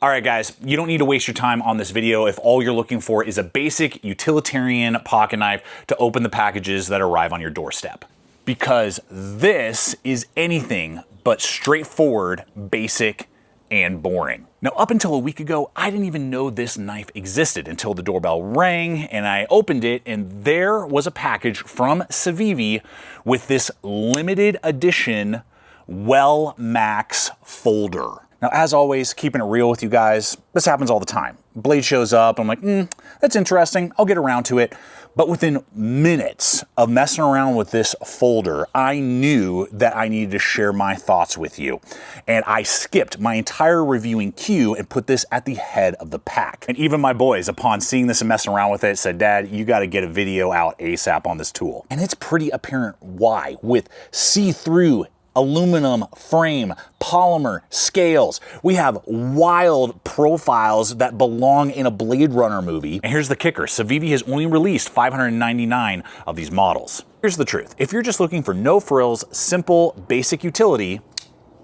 All right, guys, you don't need to waste your time on this video if all you're looking for is a basic utilitarian pocket knife to open the packages that arrive on your doorstep. Because this is anything but straightforward, basic, and boring. Now, up until a week ago, I didn't even know this knife existed until the doorbell rang and I opened it and there was a package from CIVIVI with this limited edition Wellmax folder. Now, as always, keeping it real with you guys, this happens all the time. Blade shows up, I'm like, that's interesting, I'll get around to it. But within minutes of messing around with this folder, I knew that I needed to share my thoughts with you. And I skipped my entire reviewing queue and put this at the head of the pack. And even my boys, upon seeing this and messing around with it, said, Dad, you gotta get a video out ASAP on this tool. And it's pretty apparent why, with see-through aluminum frame, polymer scales. We have wild profiles that belong in a Blade Runner movie. And here's the kicker, CIVIVI has only released 599 of these models. Here's the truth, if you're just looking for no frills, simple, basic utility,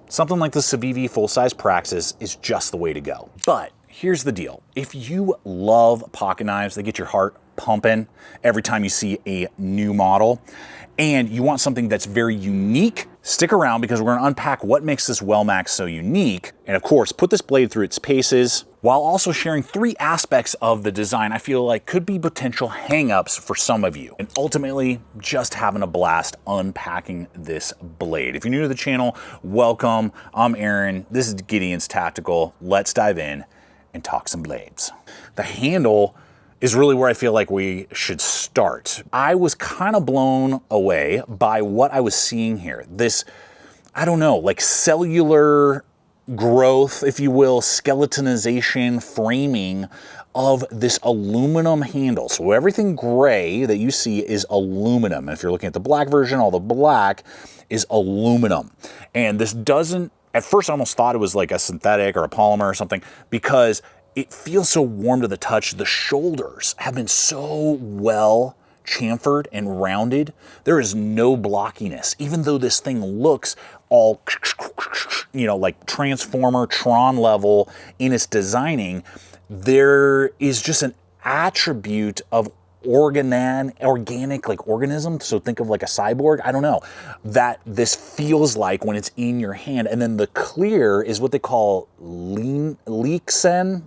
something like the CIVIVI full-size Praxis is just the way to go. But here's the deal, if you love pocket knives, they get your heart pumping every time you see a new model, and you want something that's very unique, stick around because we're gonna unpack what makes this Wellmax so unique, and of course, put this blade through its paces, while also sharing 3 aspects of the design I feel like could be potential hangups for some of you. And ultimately, just having a blast unpacking this blade. If you're new to the channel, welcome. I'm Aaron, this is Gideonstactical. Let's dive in and talk some blades. The handle is really where I feel like we should start. I was kind of blown away by what I was seeing here. This, I don't know, like cellular growth, if you will, skeletonization, framing of this aluminum handle. So everything gray that you see is aluminum. If you're looking at the black version, all the black is aluminum. And this doesn't, at first I almost thought it was like a synthetic or a polymer or something, because it feels so warm to the touch. The shoulders have been so well chamfered and rounded. There is no blockiness, even though this thing looks all, you know, like Transformer, Tron level in its designing. There is just an attribute of organic, like organism. So think of like a cyborg, I don't know, that this feels like when it's in your hand. And then the clear is what they call Lexan,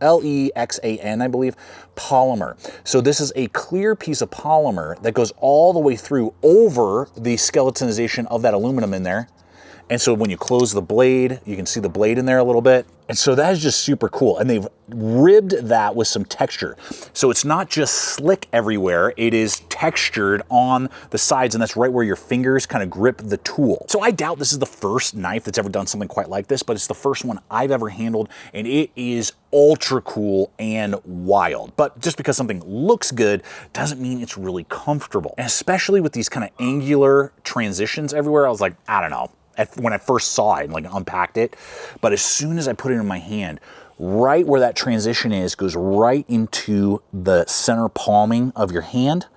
L-E-X-A-N, I believe, polymer. So this is a clear piece of polymer that goes all the way through over the skeletonization of that aluminum in there. And so when you close the blade, you can see the blade in there a little bit. And so that is just super cool. And they've ribbed that with some texture. So it's not just slick everywhere, it is textured on the sides, and that's right where your fingers kind of grip the tool. So I doubt this is the first knife that's ever done something quite like this, but it's the first one I've ever handled, and it is ultra cool and wild. But just because something looks good doesn't mean it's really comfortable. And especially with these kind of angular transitions everywhere, I was like, I don't know. When I first saw it and like unpacked it, but as soon as I put it in my hand, right where that transition is goes right into the center palming of your hand,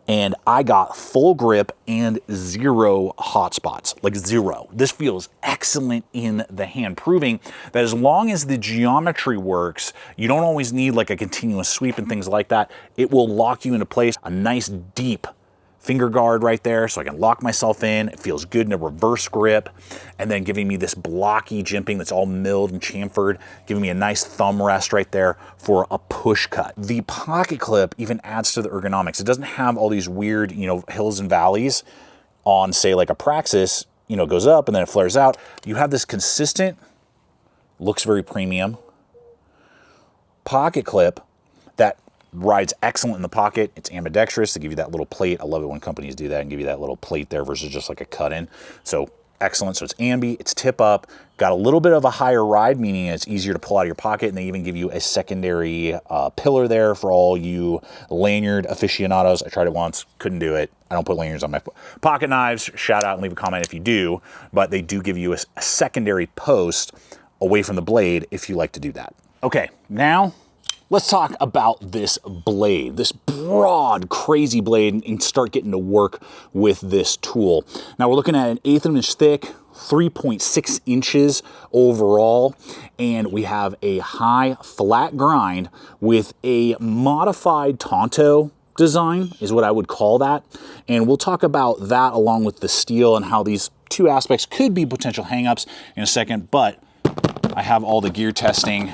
and I got full grip and 0 hot spots, like 0. This feels excellent in the hand, proving that as long as the geometry works, you don't always need like a continuous sweep and things like that. It will lock you into place. A nice deep finger guard right there, so I can lock myself in. It feels good in a reverse grip, and then giving me this blocky jimping that's all milled and chamfered, giving me a nice thumb rest right there for a push cut. The pocket clip even adds to the ergonomics. It doesn't have all these weird, you know, hills and valleys on, say, like a Praxis, you know, goes up and then it flares out. You have this consistent, looks very premium pocket clip that rides excellent in the pocket. It's ambidextrous to give you that little plate. I love it when companies do that and give you that little plate there versus just like a cut in. So excellent. So it's ambi, it's tip up, got a little bit of a higher ride, meaning it's easier to pull out of your pocket, and they even give you a secondary pillar there for all you lanyard aficionados. I tried it once, couldn't do it. I don't put lanyards on my pocket knives. Shout out and leave a comment if you do, but they do give you a secondary post away from the blade if you like to do that. Okay, now let's talk about this blade, this broad, crazy blade, and start getting to work with this tool. Now we're looking at an 1/8 inch thick, 3.6 inches overall, and we have a high flat grind with a modified Tonto design is what I would call that. And we'll talk about that along with the steel and how these two aspects could be potential hangups in a second, but I have all the gear testing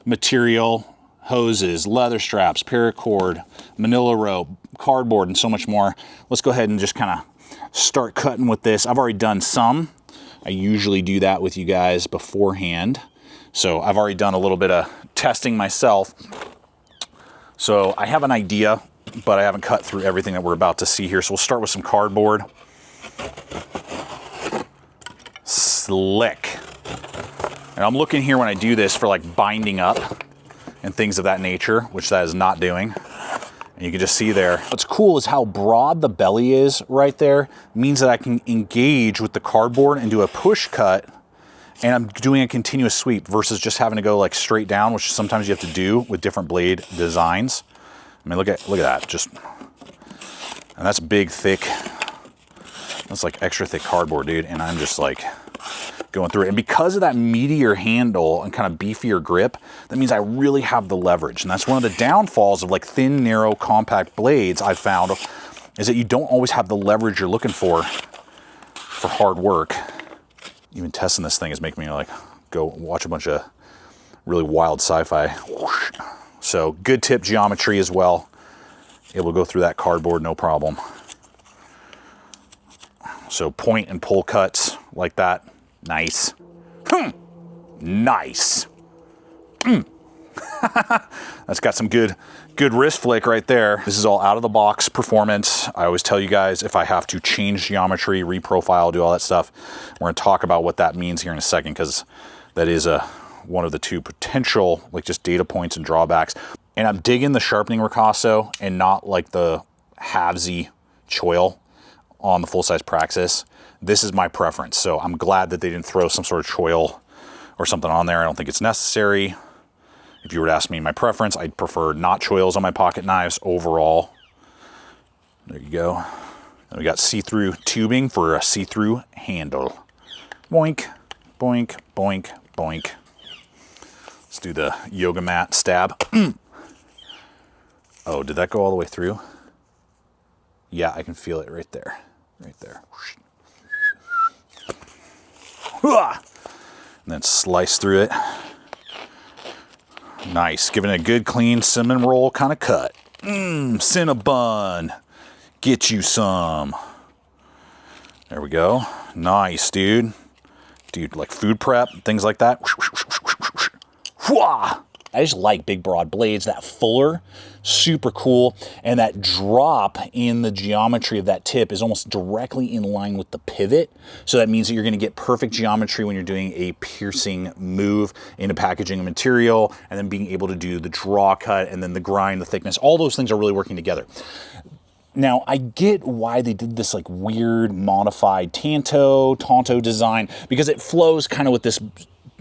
material, hoses, leather straps, paracord, manila rope, cardboard, and so much more. Let's go ahead and just kind of start cutting with this. I've already done some. I usually do that with you guys beforehand. So I've already done a little bit of testing myself. So I have an idea, but I haven't cut through everything that we're about to see here. So we'll start with some cardboard. Slick. And I'm looking here when I do this for like binding up and things of that nature, which that is not doing. And you can just see there. What's cool is how broad the belly is right there. It means that I can engage with the cardboard and do a push cut, and I'm doing a continuous sweep versus just having to go like straight down, which sometimes you have to do with different blade designs. I mean, look at that, just, and that's big, thick, that's like extra thick cardboard, dude. And I'm just like going through it. And because of that meatier handle and kind of beefier grip, that means I really have the leverage. And that's one of the downfalls of like thin, narrow, compact blades I've found, is that you don't always have the leverage you're looking for hard work. Even testing this thing is making me like go watch a bunch of really wild sci-fi. So good tip geometry as well. Able to go through that cardboard, no problem. So point and pull cuts like that. Nice. Nice. That's got some good wrist flick right there. This is all out of the box performance. I always tell you guys, if I have to change geometry, reprofile, do all that stuff, we're gonna talk about what that means here in a second, because that is one of the two potential like just data points and drawbacks. And I'm digging the sharpening ricasso and not like the halvesy choil on the full-size Praxis. This is my preference. So I'm glad that they didn't throw some sort of choil or something on there. I don't think it's necessary. If you were to ask me my preference, I'd prefer not choils on my pocket knives overall. There you go. And we got see-through tubing for a see-through handle. Boink, boink, boink, boink. Let's do the yoga mat stab. Oh, did that go all the way through? Yeah, I can feel it right there. Right there. And then slice through it. Nice, giving it a good clean cinnamon roll kind of cut. Cinnabon, get you some. There we go. Nice, dude. Dude, like food prep, things like that. I just like big broad blades, that fuller, super cool. And that drop in the geometry of that tip is almost directly in line with the pivot. So that means that you're gonna get perfect geometry when you're doing a piercing move into packaging a material, and then being able to do the draw cut and then the grind, the thickness, all those things are really working together. Now, I get why they did this like weird modified Tonto design, because it flows kind of with this,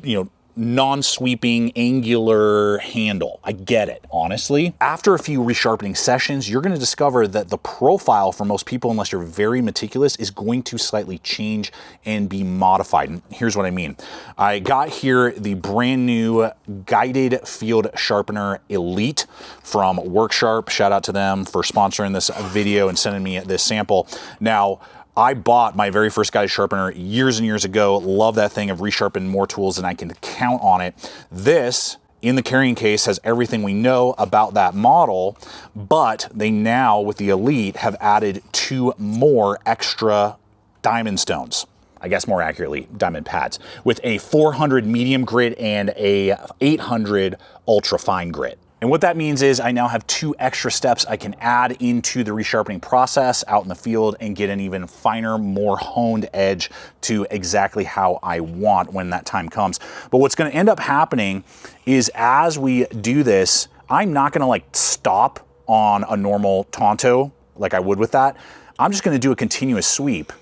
you know, non-sweeping angular handle. I get it, honestly. After a few resharpening sessions, you're going to discover that the profile for most people, unless you're very meticulous, is going to slightly change and be modified. And here's what I mean. I got here the brand new guided field sharpener Elite from WorkSharp. Shout out to them for sponsoring this video and sending me this sample. Now, I bought my very first guided sharpener years and years ago. Love that thing. I've resharpened more tools than I can count on it. This, in the carrying case, has everything we know about that model, but they now, with the Elite, have added 2 more extra diamond stones. I guess more accurately, diamond pads, with a 400 medium grit and a 800 ultra fine grit. And what that means is I now have 2 extra steps I can add into the resharpening process out in the field and get an even finer, more honed edge to exactly how I want when that time comes. But what's gonna end up happening is as we do this, I'm not gonna like stop on a normal Tonto like I would with that. I'm just gonna do a continuous sweep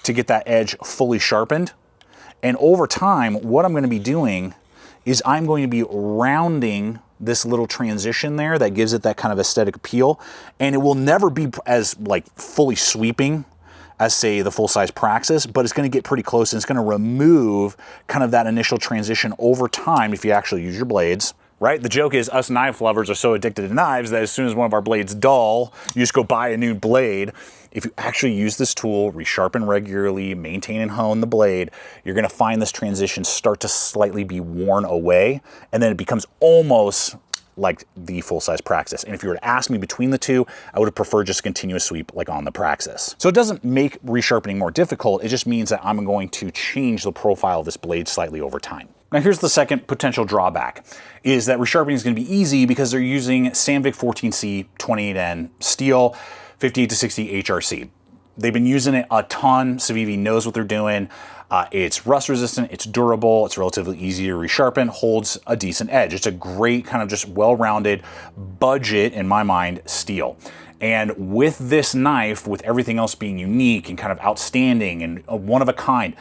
to get that edge fully sharpened. And over time, what I'm gonna be doing is I'm going to be rounding this little transition there that gives it that kind of aesthetic appeal. And it will never be as like fully sweeping as say the full-size Praxis, but it's going to get pretty close, and it's going to remove kind of that initial transition over time if you actually use your blades. Right? The joke is us knife lovers are so addicted to knives that as soon as one of our blades dull, you just go buy a new blade. If you actually use this tool, resharpen regularly, maintain and hone the blade, you're going to find this transition start to slightly be worn away, and then it becomes almost like the full-size Praxis. And if you were to ask me between the two, I would have preferred just continuous sweep like on the Praxis. So it doesn't make resharpening more difficult, it just means that I'm going to change the profile of this blade slightly over time. Now here's the second potential drawback, is that resharpening is going to be easy because they're using Sandvik 14C 28N steel, 58 to 60 HRC. They've been using it a ton. CIVIVI knows what they're doing. It's rust resistant, it's durable, it's relatively easy to resharpen, holds a decent edge. It's a great kind of just well-rounded budget, in my mind, steel. And with this knife, with everything else being unique and kind of outstanding and one of a kind,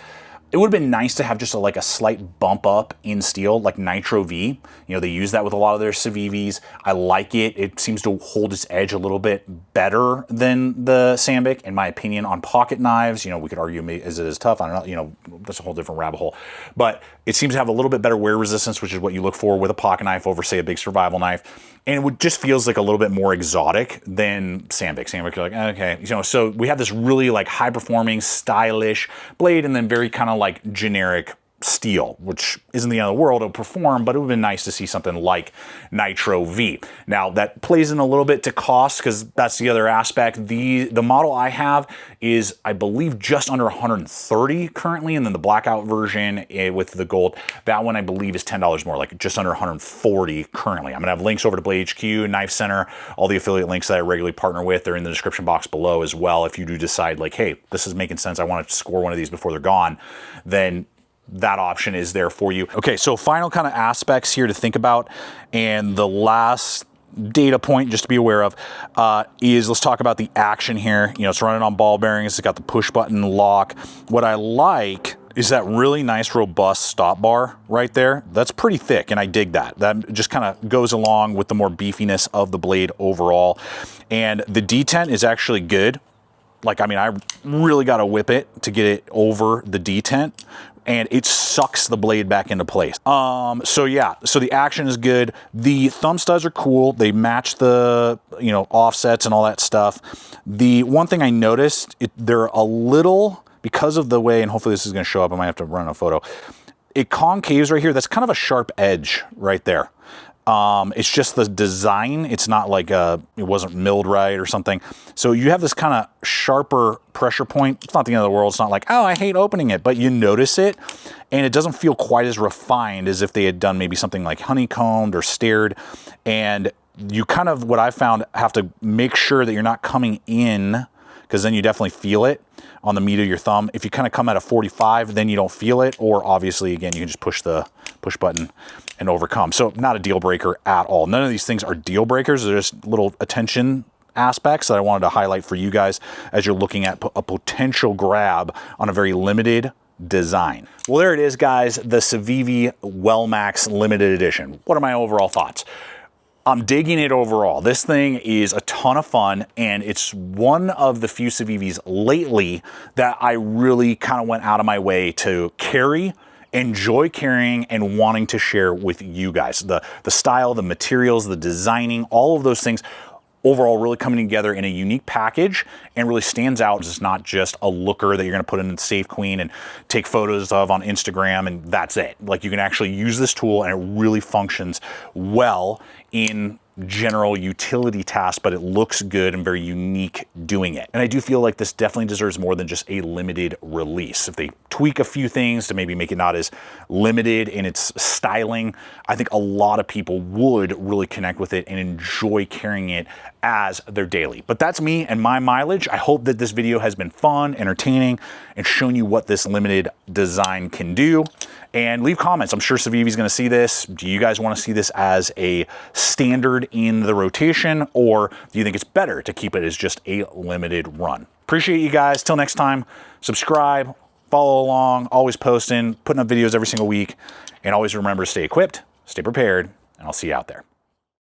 it would have been nice to have just like a slight bump up in steel, like Nitro V. You know, they use that with a lot of their CIVIVIs. I like it. It seems to hold its edge a little bit better than the Sandvik, in my opinion, on pocket knives. You know, we could argue, is it as tough? I don't know. You know, that's a whole different rabbit hole. But it seems to have a little bit better wear resistance, which is what you look for with a pocket knife over, say, a big survival knife. And it just feels like a little bit more exotic than Sandvik. Sandvik, you're like, okay. You know, so we have this really like high-performing, stylish blade, and then very kind of like generic steel, which isn't the end of the world, it'll perform, but it would have been nice to see something like Nitro V. Now that plays in a little bit to cost, because that's the other aspect. The model I have is, I believe, just under 130 currently, and then the blackout version with the gold, that one I believe is $10 more, like just under 140 currently. I'm gonna have links over to Blade HQ, Knife Center, all the affiliate links that I regularly partner with. They're in the description box below as well. If you do decide like, hey, this is making sense, I want to score one of these before they're gone, then that option is there for you. Okay, so final kind of aspects here to think about, and the last data point just to be aware of is, let's talk about the action here. You know, it's running on ball bearings, it's got the push button lock. What I like is that really nice robust stop bar right there. That's pretty thick, and I dig that. That just kind of goes along with the more beefiness of the blade overall. And the detent is actually good. Like, I mean, I really got to whip it to get it over the detent, and it sucks the blade back into place. So yeah, so the action is good. The thumb studs are cool. They match the, you know, offsets and all that stuff. The one thing I noticed, they're a little, because of the way, and hopefully this is gonna show up, I might have to run a photo. It concaves right here. That's kind of a sharp edge right there. It's just the design. It's not like it wasn't milled right or something. So you have this kind of sharper pressure point. It's not the end of the world. It's not like, oh, I hate opening it, but you notice it, and it doesn't feel quite as refined as if they had done maybe something like honeycombed or stared. And you kind of, what I found, have to make sure that you're not coming in, because then you definitely feel it on the meat of your thumb. If you kind of come at a 45, then you don't feel it, or obviously, again, you can just push the push button and overcome. So not a deal breaker at all. None of these things are deal breakers. They're just little attention aspects that I wanted to highlight for you guys as you're looking at a potential grab on a very limited design. Well, there it is, guys, the CIVIVI Wellmax limited edition. What are my overall thoughts? I'm digging it overall. This thing is a ton of fun, and it's one of the few CIVIVIs lately that I really kind of went out of my way to carry, enjoy carrying, and wanting to share with you guys. The style, the materials, the designing, all of those things overall really coming together in a unique package, and really stands out. It's not just a looker that you're gonna put in the Safe Queen and take photos of on Instagram and that's it. Like, you can actually use this tool and it really functions well in general utility tasks, but it looks good and very unique doing it. And I do feel like this definitely deserves more than just a limited release. If they tweak a few things to maybe make it not as limited in its styling, I think a lot of people would really connect with it and enjoy carrying it as their daily. But that's me and my mileage. I hope that this video has been fun, entertaining, and shown you what this limited design can do. And leave comments. I'm sure CIVIVI's gonna see this. Do you guys wanna see this as a standard in the rotation, or do you think it's better to keep it as just a limited run? Appreciate you guys. Till next time, subscribe, follow along, always posting, putting up videos every single week, and always remember to stay equipped, stay prepared, and I'll see you out there.